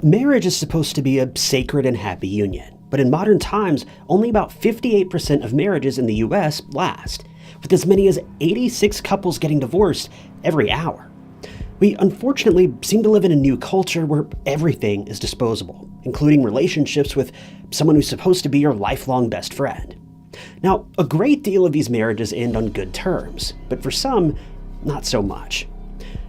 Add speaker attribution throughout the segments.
Speaker 1: Marriage is supposed to be a sacred and happy union, but in modern times, only about 58% of marriages in the US last, with as many as 86 couples getting divorced every hour. We unfortunately seem to live in a new culture where everything is disposable, including relationships with someone who's supposed to be your lifelong best friend. Now, a great deal of these marriages end on good terms, but for some, not so much.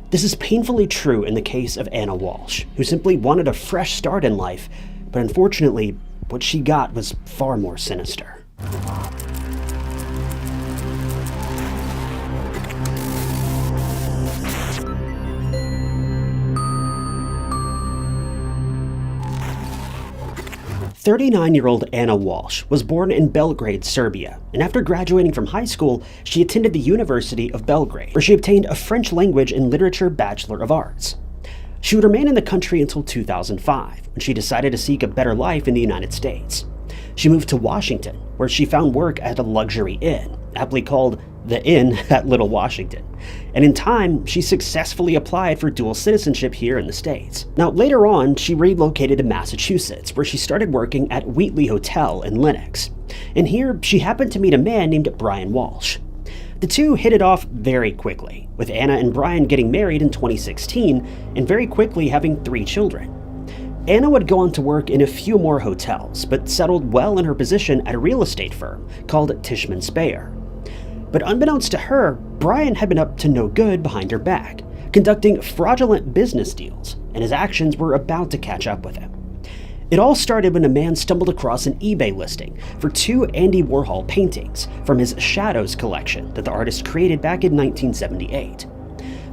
Speaker 1: This is painfully true in the case of Anna Walshe, who simply wanted a fresh start in life, but unfortunately, what she got was far more sinister. "39-year-old Anna Walshe was born in Belgrade, Serbia, and after graduating from high school, she attended the University of Belgrade, where she obtained a French Language and Literature Bachelor of Arts. She would remain in the country until 2005, when she decided to seek a better life in the United States. She moved to Washington, where she found work at a luxury inn, aptly called the Inn at Little Washington, and in time, she successfully applied for dual citizenship here in the States. Now, later on, she relocated to Massachusetts, where she started working at Wheatley Hotel in Lenox, and here she happened to meet a man named Brian Walshe. The two hit it off very quickly, with Anna and Brian getting married in 2016 and very quickly having 3 children. Anna would go on to work in a few more hotels, but settled well in her position at a real estate firm called Tishman Speyer. But unbeknownst to her, Brian had been up to no good behind her back, conducting fraudulent business deals, and his actions were about to catch up with him. It all started when a man stumbled across an eBay listing for 2 Andy Warhol paintings from his Shadows collection that the artist created back in 1978.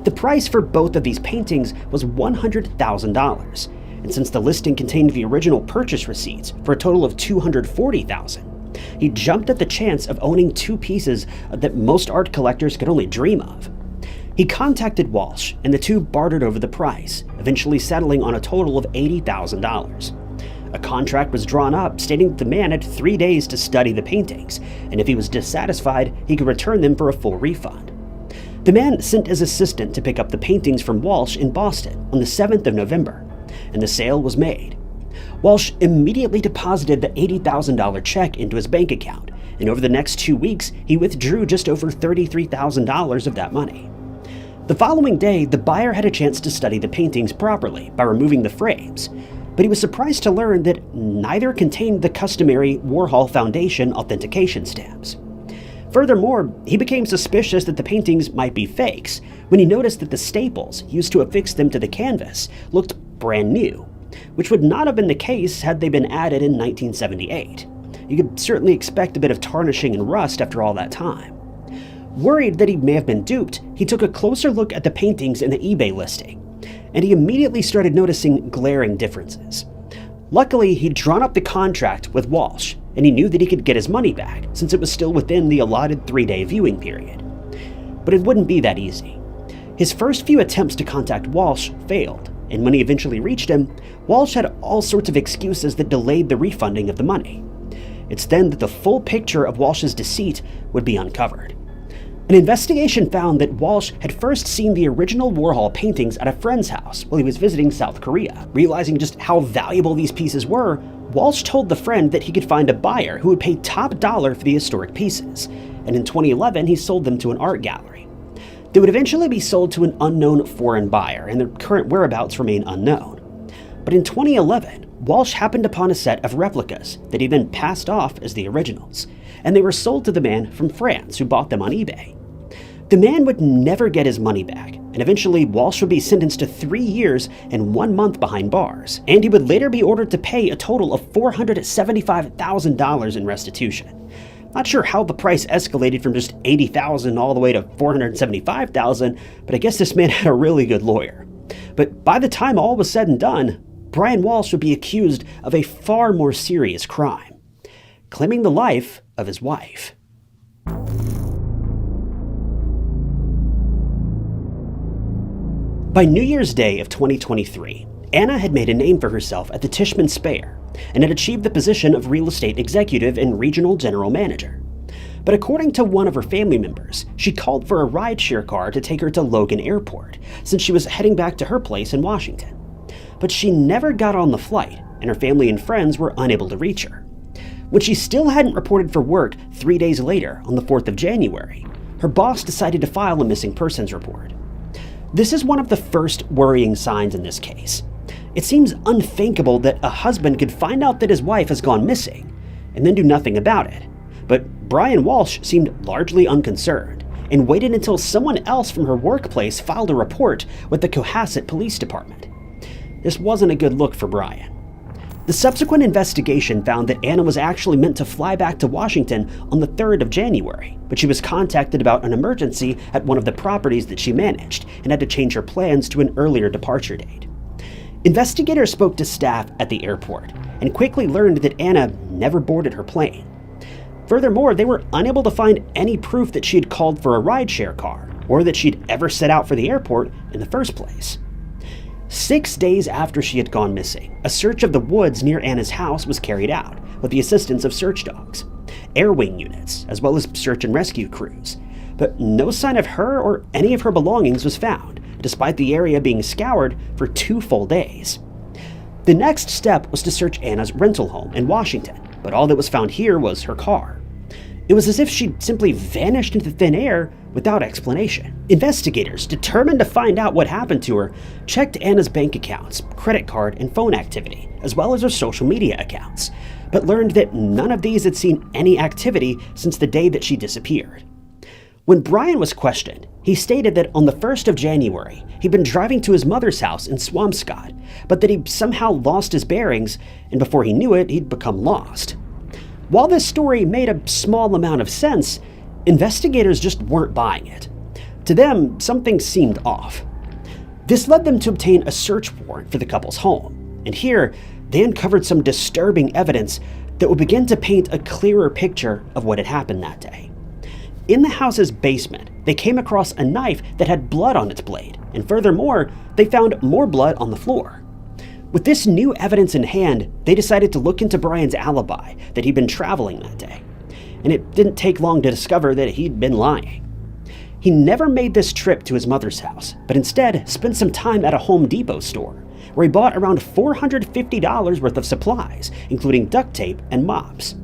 Speaker 1: The price for both of these paintings was $100,000, and since the listing contained the original purchase receipts for a total of $240,000, he jumped at the chance of owning 2 pieces that most art collectors could only dream of. He contacted Walshe, and the two bartered over the price, eventually settling on a total of $80,000. A contract was drawn up stating that the man had 3 days to study the paintings, and if he was dissatisfied, he could return them for a full refund. The man sent his assistant to pick up the paintings from Walshe in Boston on the 7th of November, and the sale was made. Walshe immediately deposited the $80,000 check into his bank account, and over the next 2 weeks, he withdrew just over $33,000 of that money. The following day, the buyer had a chance to study the paintings properly by removing the frames, but he was surprised to learn that neither contained the customary Warhol Foundation authentication stamps. Furthermore, he became suspicious that the paintings might be fakes when he noticed that the staples used to affix them to the canvas looked brand new, which would not have been the case had they been added in 1978. You could certainly expect a bit of tarnishing and rust after all that time. Worried that he may have been duped, he took a closer look at the paintings in the eBay listing, and he immediately started noticing glaring differences. Luckily, he'd drawn up the contract with Walshe, and he knew that he could get his money back since it was still within the allotted 3-day viewing period. But it wouldn't be that easy. His first few attempts to contact Walshe failed, and when he eventually reached him, Walshe had all sorts of excuses that delayed the refunding of the money. It's then that the full picture of Walsh's deceit would be uncovered. An investigation found that Walshe had first seen the original Warhol paintings at a friend's house while he was visiting South Korea. Realizing just how valuable these pieces were, Walshe told the friend that he could find a buyer who would pay top dollar for the historic pieces, and in 2011 he sold them to an art gallery. They would eventually be sold to an unknown foreign buyer, and their current whereabouts remain unknown. But in 2011, Walshe happened upon a set of replicas that he then passed off as the originals, and they were sold to the man from France who bought them on eBay. The man would never get his money back, and eventually Walshe would be sentenced to 3 years and 1 month behind bars, and he would later be ordered to pay a total of $475,000 in restitution. Not sure how the price escalated from just $80,000 all the way to $475,000, but I guess this man had a really good lawyer. But by the time all was said and done, Brian Walshe would be accused of a far more serious crime, claiming the life of his wife. By New Year's Day of 2023, Anna had made a name for herself at the Tishman Speyer and had achieved the position of real estate executive and regional general manager. But according to one of her family members, she called for a rideshare car to take her to Logan Airport since she was heading back to her place in Washington. but she never got on the flight, and her family and friends were unable to reach her. When she still hadn't reported for work 3 days later, on the 4th of January, her boss decided to file a missing persons report. This is one of the first worrying signs in this case. It seems unthinkable that a husband could find out that his wife has gone missing and then do nothing about it. But Brian Walshe seemed largely unconcerned and waited until someone else from her workplace filed a report with the Cohasset Police Department. This wasn't a good look for Brian. The subsequent investigation found that Anna was actually meant to fly back to Washington on the 3rd of January, but she was contacted about an emergency at one of the properties that she managed and had to change her plans to an earlier departure date. Investigators spoke to staff at the airport and quickly learned that Anna never boarded her plane. Furthermore, they were unable to find any proof that she had called for a rideshare car or that she'd ever set out for the airport in the first place. 6 days after she had gone missing, a search of the woods near Anna's house was carried out with the assistance of search dogs, air wing units, as well as search and rescue crews. But no sign of her or any of her belongings was found, despite the area being scoured for 2 full days. The next step was to search Anna's rental home in Washington, but all that was found here was her car. It was as if she'd simply vanished into thin air without explanation. Investigators, determined to find out what happened to her, checked Anna's bank accounts, credit card, and phone activity, as well as her social media accounts, but learned that none of these had seen any activity since the day that she disappeared. When Brian was questioned, he stated that on the 1st of January, he'd been driving to his mother's house in Swampscott, but that he'd somehow lost his bearings, and before he knew it, he'd become lost. While this story made a small amount of sense, investigators just weren't buying it. To them, something seemed off. This led them to obtain a search warrant for the couple's home, and here they uncovered some disturbing evidence that would begin to paint a clearer picture of what had happened that day. In the house's basement, they came across a knife that had blood on its blade, and furthermore, they found more blood on the floor. With this new evidence in hand, they decided to look into Brian's alibi that he'd been traveling that day. And it didn't take long to discover that he'd been lying. He never made this trip to his mother's house, but instead spent some time at a Home Depot store, where he bought around $450 worth of supplies, including duct tape and mops.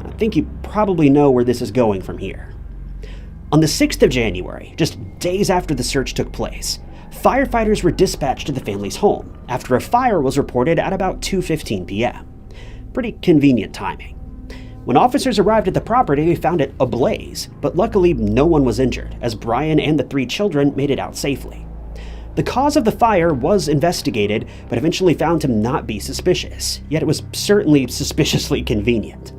Speaker 1: I think you probably know where this is going from here. On the 6th of January, just days after the search took place, firefighters were dispatched to the family's home after a fire was reported at about 2:15 p.m. Pretty convenient timing. When officers arrived at the property, they found it ablaze, but luckily no one was injured, as Brian and the 3 children made it out safely. The cause of the fire was investigated, but eventually found to not be suspicious, yet it was certainly suspiciously convenient.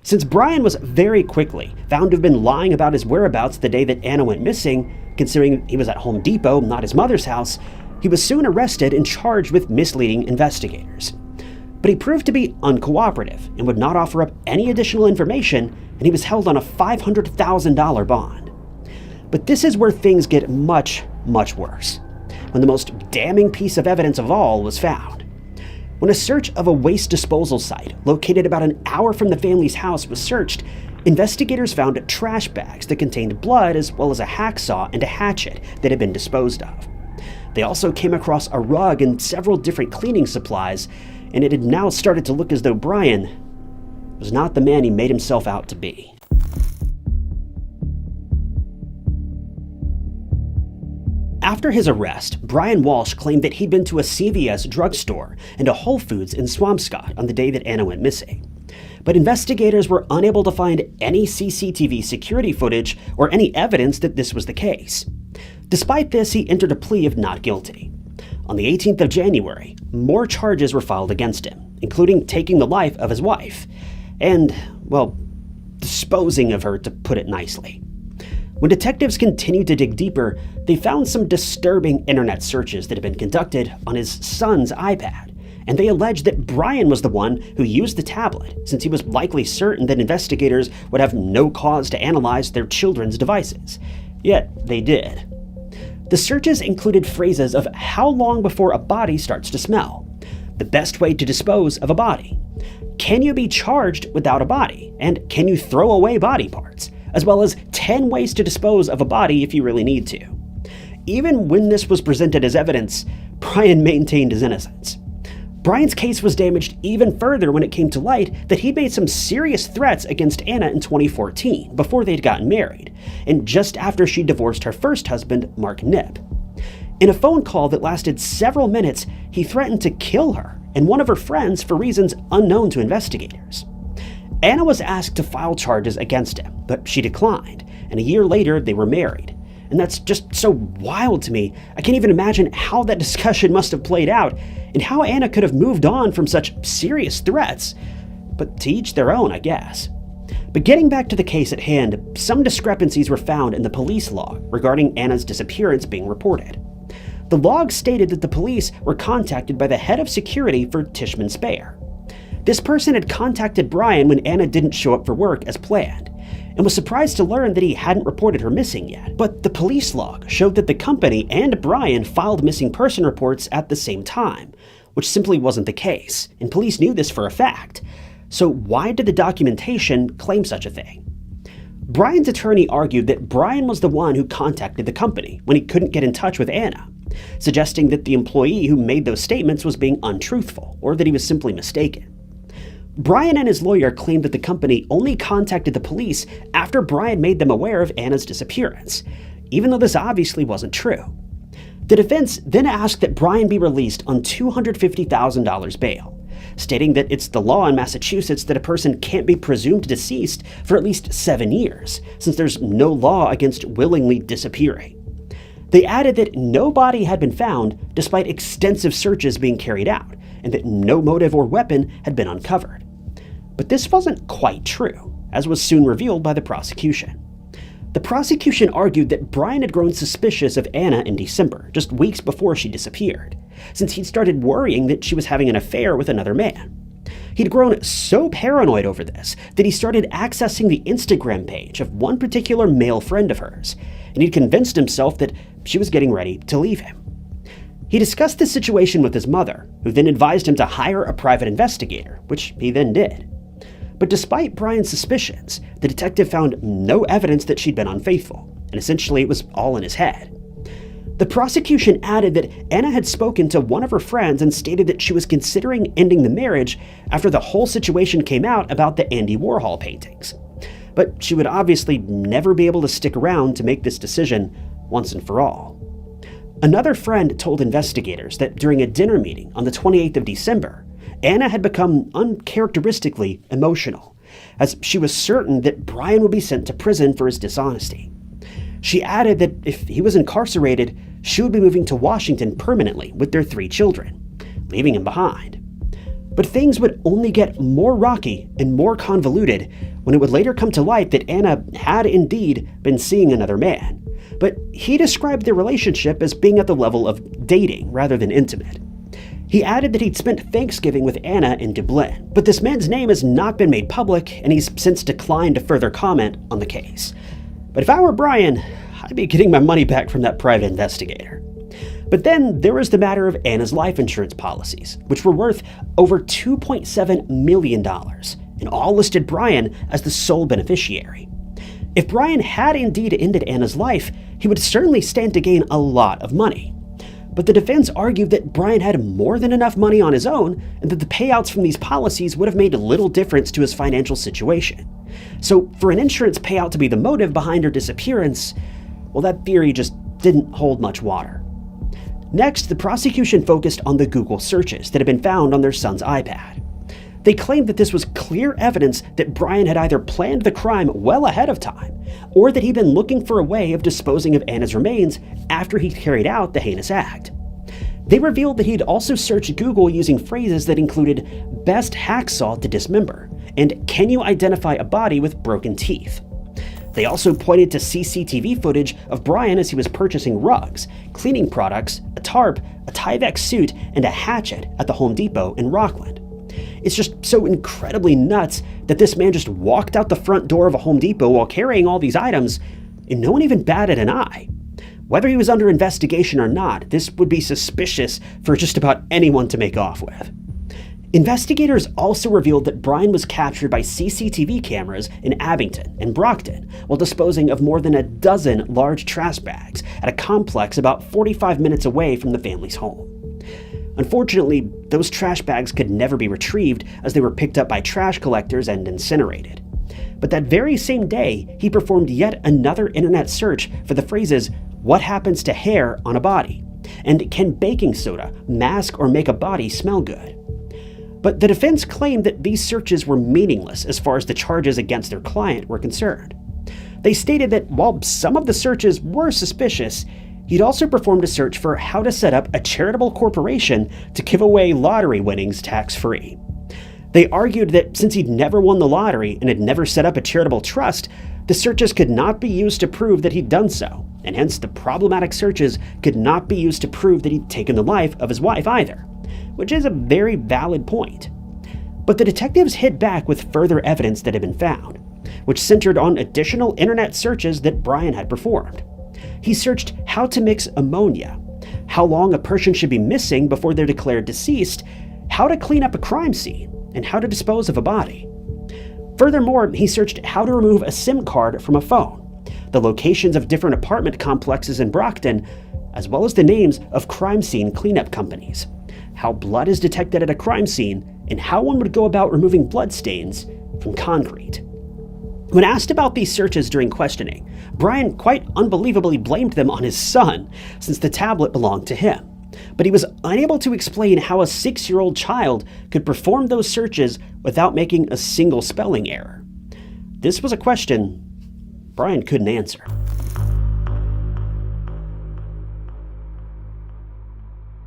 Speaker 1: Since Brian was very quickly found to have been lying about his whereabouts the day that Anna went missing, considering he was at Home Depot, not his mother's house, he was soon arrested and charged with misleading investigators. But he proved to be uncooperative and would not offer up any additional information, and he was held on a $500,000 bond. But this is where things get much, much worse, when the most damning piece of evidence of all was found. When a search of a waste disposal site located about an hour from the family's house was searched, investigators found trash bags that contained blood as well as a hacksaw and a hatchet that had been disposed of. They also came across a rug and several different cleaning supplies, and it had now started to look as though Brian was not the man he made himself out to be. After his arrest, Brian Walshe claimed that he'd been to a CVS drugstore and a Whole Foods in Swampscott on the day that Anna went missing. But investigators were unable to find any CCTV security footage or any evidence that this was the case. Despite this, he entered a plea of not guilty. On the 18th of January, more charges were filed against him, including taking the life of his wife and, well, disposing of her, to put it nicely. When detectives continued to dig deeper, they found some disturbing internet searches that had been conducted on his son's iPad, and they alleged that Brian was the one who used the tablet, since he was likely certain that investigators would have no cause to analyze their children's devices. Yet they did. The searches included phrases of how long before a body starts to smell, the best way to dispose of a body, can you be charged without a body, and can you throw away body parts, as well as 10 ways to dispose of a body if you really need to. Even when this was presented as evidence, Brian maintained his innocence. Brian's case was damaged even further when it came to light that he'd made some serious threats against Anna in 2014, before they'd gotten married, and just after she divorced her first husband, Mark Knipp. In a phone call that lasted several minutes, he threatened to kill her and one of her friends for reasons unknown to investigators. Anna was asked to file charges against him, but she declined, and a year later they were married. And that's just so wild to me. I can't even imagine how that discussion must have played out, and how Anna could have moved on from such serious threats. But to each their own, I guess. But getting back to the case at hand, some discrepancies were found in the police log regarding Anna's disappearance being reported. The log stated that the police were contacted by the head of security for Tishman Speyer. This person had contacted Brian when Anna didn't show up for work as planned, and was surprised to learn that he hadn't reported her missing yet. But the police log showed that the company and Brian filed missing person reports at the same time, which simply wasn't the case, and police knew this for a fact. So why did the documentation claim such a thing? Brian's attorney argued that Brian was the one who contacted the company when he couldn't get in touch with Anna, suggesting that the employee who made those statements was being untruthful, or that he was simply mistaken. Brian and his lawyer claimed that the company only contacted the police after Brian made them aware of Anna's disappearance, even though this obviously wasn't true. The defense then asked that Brian be released on $250,000 bail, stating that it's the law in Massachusetts that a person can't be presumed deceased for at least 7 years, since there's no law against willingly disappearing. They added that no body had been found despite extensive searches being carried out, and that no motive or weapon had been uncovered. But this wasn't quite true, as was soon revealed by the prosecution. The prosecution argued that Brian had grown suspicious of Anna in December, just weeks before she disappeared, since he'd started worrying that she was having an affair with another man. He'd grown so paranoid over this that he started accessing the Instagram page of one particular male friend of hers, and he'd convinced himself that she was getting ready to leave him. He discussed the situation with his mother, who then advised him to hire a private investigator, which he then did. But despite Brian's suspicions, the detective found no evidence that she'd been unfaithful, and essentially it was all in his head. The prosecution added that Anna had spoken to one of her friends and stated that she was considering ending the marriage after the whole situation came out about the Andy Warhol paintings. But she would obviously never be able to stick around to make this decision once and for all. Another friend told investigators that during a dinner meeting on the 28th of December, Anna had become uncharacteristically emotional, as she was certain that Brian would be sent to prison for his dishonesty. She added that if he was incarcerated, she would be moving to Washington permanently with their 3 children, leaving him behind. But things would only get more rocky and more convoluted when it would later come to light that Anna had indeed been seeing another man. But he described their relationship as being at the level of dating rather than intimate. He added that he'd spent Thanksgiving with Anna in Dublin, but this man's name has not been made public, and he's since declined to further comment on the case. But if I were Brian, I'd be getting my money back from that private investigator. But then there was the matter of Anna's life insurance policies, which were worth over $2.7 million, and all listed Brian as the sole beneficiary. If Brian had indeed ended Anna's life, he would certainly stand to gain a lot of money. But the defense argued that Brian had more than enough money on his own, and that the payouts from these policies would have made little difference to his financial situation. So for an insurance payout to be the motive behind her disappearance, well, that theory just didn't hold much water. Next, the prosecution focused on the Google searches that had been found on their son's iPad. They claimed that this was clear evidence that Brian had either planned the crime well ahead of time, or that he'd been looking for a way of disposing of Anna's remains after he carried out the heinous act. They revealed that he'd also searched Google using phrases that included "best hacksaw to dismember" and "can you identify a body with broken teeth?" They also pointed to CCTV footage of Brian as he was purchasing rugs, cleaning products, a tarp, a Tyvek suit, and a hatchet at the Home Depot in Rockland. It's just so incredibly nuts that this man just walked out the front door of a Home Depot while carrying all these items, and no one even batted an eye. Whether he was under investigation or not, this would be suspicious for just about anyone to make off with. Investigators also revealed that Brian was captured by CCTV cameras in Abington and Brockton while disposing of more than a dozen large trash bags at a complex about 45 minutes away from the family's home. Unfortunately, those trash bags could never be retrieved as they were picked up by trash collectors and incinerated. But that very same day, he performed yet another internet search for the phrases, "What happens to hair on a body?" and "Can baking soda mask or make a body smell good?" But the defense claimed that these searches were meaningless as far as the charges against their client were concerned. They stated that while some of the searches were suspicious, he'd also performed a search for how to set up a charitable corporation to give away lottery winnings tax-free. They argued that since he'd never won the lottery and had never set up a charitable trust, the searches could not be used to prove that he'd done so, and hence the problematic searches could not be used to prove that he'd taken the life of his wife either, which is a very valid point. But the detectives hit back with further evidence that had been found, which centered on additional internet searches that Brian had performed. He searched how to mix ammonia, how long a person should be missing before they're declared deceased, how to clean up a crime scene, and how to dispose of a body. Furthermore, he searched how to remove a SIM card from a phone, the locations of different apartment complexes in Brockton, as well as the names of crime scene cleanup companies, how blood is detected at a crime scene, and how one would go about removing bloodstains from concrete. When asked about these searches during questioning, Brian quite unbelievably blamed them on his son, since the tablet belonged to him. But he was unable to explain how a 6-year-old child could perform those searches without making a single spelling error. This was a question Brian couldn't answer.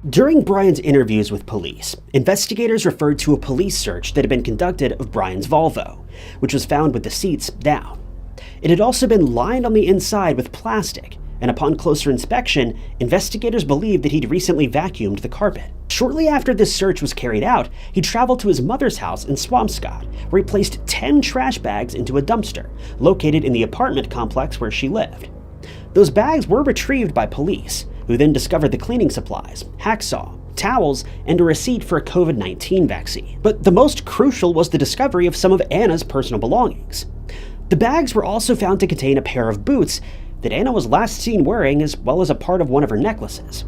Speaker 1: During Brian's interviews with police, investigators referred to a police search that had been conducted of Brian's Volvo, which was found with the seats down. It had also been lined on the inside with plastic, and upon closer inspection, investigators believed that he'd recently vacuumed the carpet. Shortly after this search was carried out, he traveled to his mother's house in Swampscott, where he placed 10 trash bags into a dumpster, located in the apartment complex where she lived. Those bags were retrieved by police, who then discovered the cleaning supplies, hacksaw, towels, and a receipt for a COVID-19 vaccine. But the most crucial was the discovery of some of Anna's personal belongings. The bags were also found to contain a pair of boots that Anna was last seen wearing, as well as a part of one of her necklaces,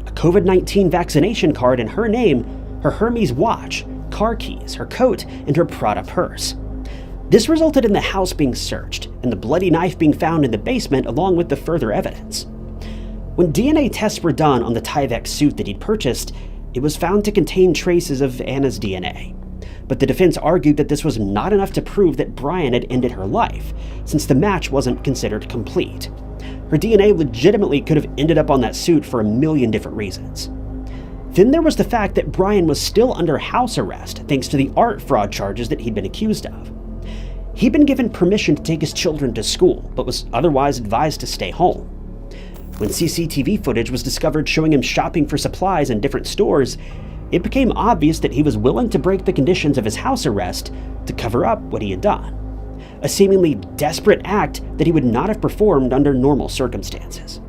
Speaker 1: a COVID-19 vaccination card in her name, her Hermes watch, car keys, her coat, and her Prada purse. This resulted in the house being searched, and the bloody knife being found in the basement along with the further evidence. When DNA tests were done on the Tyvek suit that he'd purchased, it was found to contain traces of Anna's DNA. But the defense argued that this was not enough to prove that Brian had ended her life, since the match wasn't considered complete. Her DNA legitimately could have ended up on that suit for a million different reasons. Then there was the fact that Brian was still under house arrest thanks to the art fraud charges that he'd been accused of. He'd been given permission to take his children to school, but was otherwise advised to stay home. When CCTV footage was discovered showing him shopping for supplies in different stores, it became obvious that he was willing to break the conditions of his house arrest to cover up what he had done, a seemingly desperate act that he would not have performed under normal circumstances.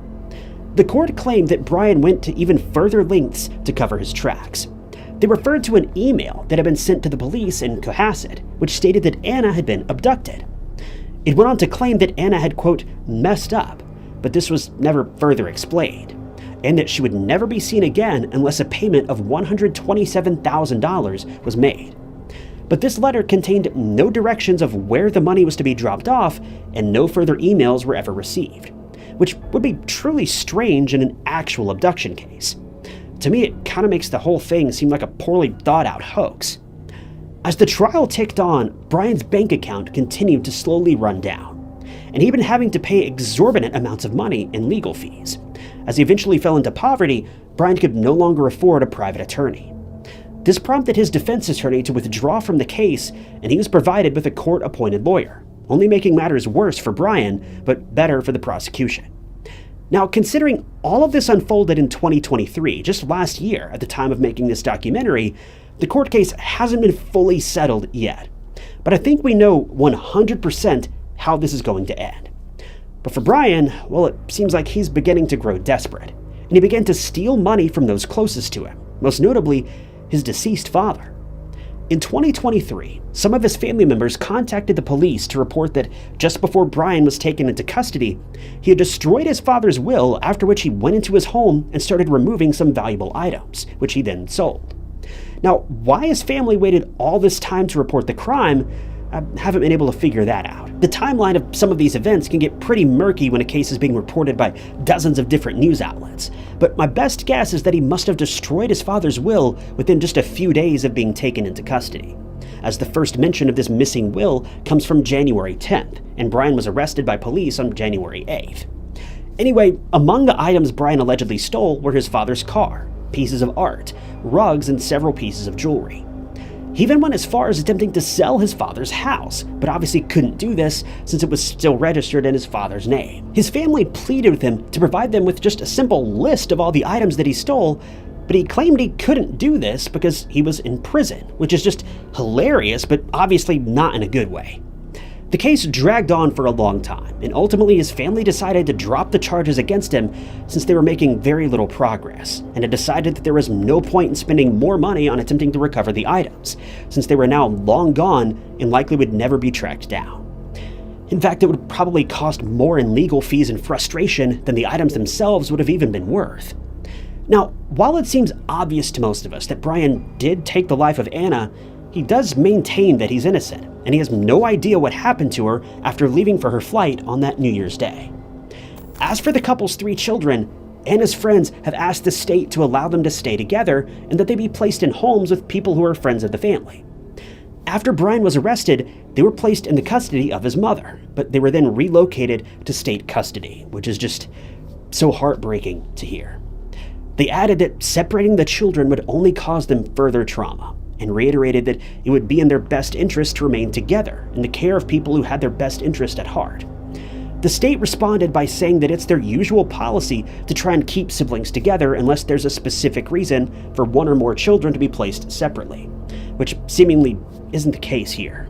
Speaker 1: The court claimed that Brian went to even further lengths to cover his tracks. They referred to an email that had been sent to the police in Cohasset, which stated that Anna had been abducted. It went on to claim that Anna had, quote, messed up, but this was never further explained, and that she would never be seen again unless a payment of $127,000 was made. But this letter contained no directions of where the money was to be dropped off, and no further emails were ever received, which would be truly strange in an actual abduction case. To me, it kind of makes the whole thing seem like a poorly thought out hoax. As the trial ticked on, Brian's bank account continued to slowly run down, and he'd been having to pay exorbitant amounts of money in legal fees. As he eventually fell into poverty, Brian could no longer afford a private attorney. This prompted his defense attorney to withdraw from the case, and he was provided with a court-appointed lawyer, only making matters worse for Brian, but better for the prosecution. Now, considering all of this unfolded in 2023, just last year at the time of making this documentary, the court case hasn't been fully settled yet. But I think we know 100% how this is going to end. But for Brian, well, it seems like he's beginning to grow desperate, and he began to steal money from those closest to him, most notably his deceased father. In 2023, some of his family members contacted the police to report that just before Brian was taken into custody, he had destroyed his father's will, after which he went into his home and started removing some valuable items, which he then sold. Now, why his family waited all this time to report the crime, I haven't been able to figure that out. The timeline of some of these events can get pretty murky when a case is being reported by dozens of different news outlets, but my best guess is that he must have destroyed his father's will within just a few days of being taken into custody, as the first mention of this missing will comes from January 10th, and Brian was arrested by police on January 8th. Anyway, among the items Brian allegedly stole were his father's car, pieces of art, rugs, and several pieces of jewelry. He even went as far as attempting to sell his father's house, but obviously couldn't do this since it was still registered in his father's name. His family pleaded with him to provide them with just a simple list of all the items that he stole, but he claimed he couldn't do this because he was in prison, which is just hilarious, but obviously not in a good way. The case dragged on for a long time, and ultimately his family decided to drop the charges against him since they were making very little progress, and had decided that there was no point in spending more money on attempting to recover the items, since they were now long gone and likely would never be tracked down. In fact, it would probably cost more in legal fees and frustration than the items themselves would have even been worth. Now, while it seems obvious to most of us that Brian did take the life of Anna, he does maintain that he's innocent, and he has no idea what happened to her after leaving for her flight on that New Year's Day. As for the couple's 3 children, Anna's friends have asked the state to allow them to stay together and that they be placed in homes with people who are friends of the family. After Brian was arrested, they were placed in the custody of his mother, but they were then relocated to state custody, which is just so heartbreaking to hear. They added that separating the children would only cause them further trauma, and reiterated that it would be in their best interest to remain together in the care of people who had their best interest at heart. The state responded by saying that it's their usual policy to try and keep siblings together unless there's a specific reason for one or more children to be placed separately, which seemingly isn't the case here.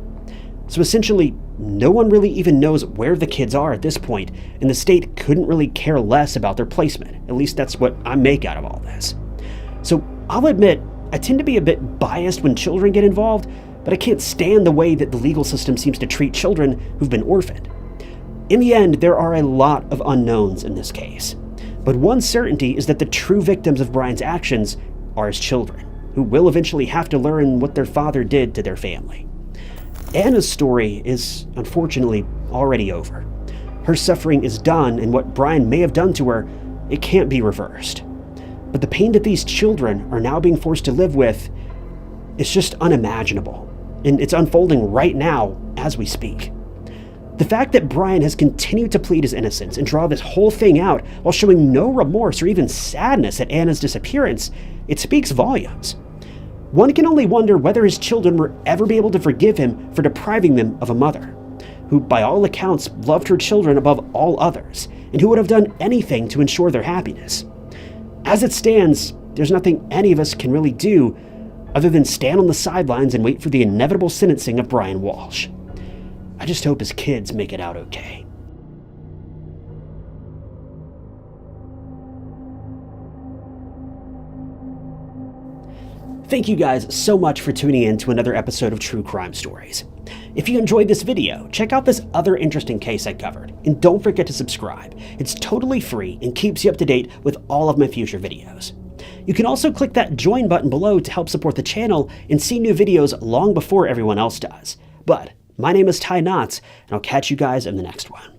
Speaker 1: So essentially, no one really even knows where the kids are at this point, and the state couldn't really care less about their placement. At least that's what I make out of all this. So I'll admit, I tend to be a bit biased when children get involved, but I can't stand the way that the legal system seems to treat children who've been orphaned. In the end, there are a lot of unknowns in this case, but one certainty is that the true victims of Brian's actions are his children, who will eventually have to learn what their father did to their family. Anna's story is, unfortunately, already over. Her suffering is done, and what Brian may have done to her, it can't be reversed. But the pain that these children are now being forced to live with is just unimaginable, and it's unfolding right now as we speak. The fact that Brian has continued to plead his innocence and draw this whole thing out while showing no remorse or even sadness at Anna's disappearance, it speaks volumes. One can only wonder whether his children will ever be able to forgive him for depriving them of a mother, who by all accounts loved her children above all others, and who would have done anything to ensure their happiness. As it stands, there's nothing any of us can really do other than stand on the sidelines and wait for the inevitable sentencing of Brian Walshe. I just hope his kids make it out okay. Thank you guys so much for tuning in to another episode of True Crime Stories. If you enjoyed this video, check out this other interesting case I covered, and don't forget to subscribe. It's totally free and keeps you up to date with all of my future videos. You can also click that join button below to help support the channel and see new videos long before everyone else does. But my name is Ty Knotts, and I'll catch you guys in the next one.